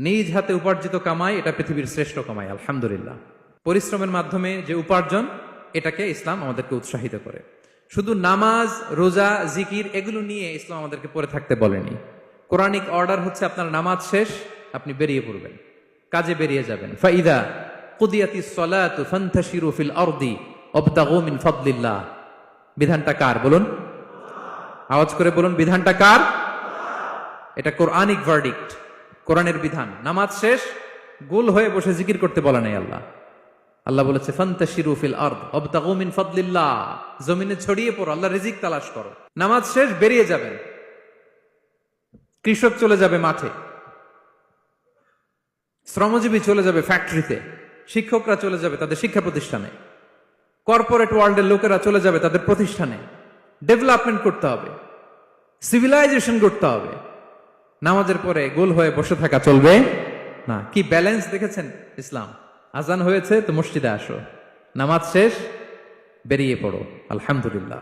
নিজ হাতে উপার্জিত কামাই এটা পৃথিবীর শ্রেষ্ঠ কামাই, আলহামদুলিল্লাহ। পরিশ্রমের মাধ্যমে যে উপার্জন, এটাকে ইসলাম আমাদেরকে উৎসাহিত করে। শুধু নামাজ, রোজা, জিকির এগুলো নিয়ে ইসলাম আমাদেরকে পড়ে থাকতে বলেনি। কোরআনিক অর্ডার হচ্ছে আপনার নামাজ শেষ, আপনি বেরিয়ে পড়বেন, কাজে বেরিয়ে যাবেন। ফাইদা কুদিয়াতিস সালাতু ফান্তাশিরু ফিল আরদি ওয়াবতাগু মিন ফাদলিল্লাহ। বিধানটা কার বলুন? আওয়াজ করে বলুন, বিধানটা কার? এটা কোরআনিক ভার্ডিক্ট, কোরআনের বিধান। নামাজ শেষ, গোল হয়ে বসে জিকির করতে বলা নাই আল্লাহ। আল্লাহ বলেছে ফান্তাশিরু ফিল আরদ ওয়াবতাগু মিন ফাদলিল্লাহ, জমিনে ছড়িয়ে পড়ো, আল্লাহ রিজিক তালাশ করো। নামাজ শেষ, বেরিয়ে যাবেন। কৃষক চলে যাবে মাঠে, শ্রমজীবী চলে যাবে ফ্যাক্টরিতে, শিক্ষকরা চলে যাবে তাদের শিক্ষা প্রতিষ্ঠানে, কর্পোরেট ওয়ার্ল্ডের লোকেরা চলে যাবে তাদের প্রতিষ্ঠানে। ডেভেলপমেন্ট করতে হবে, সিভিলাইজেশন করতে হবে। নামাজের পরে গোল হয়ে বসে থাকা চলবে না। কি ব্যালেন্স দেখেছেন ইসলাম? আজান হয়েছে তো মসজিদে আসো, নামাজ শেষ বেরিয়ে পড়ো, আলহামদুলিল্লাহ।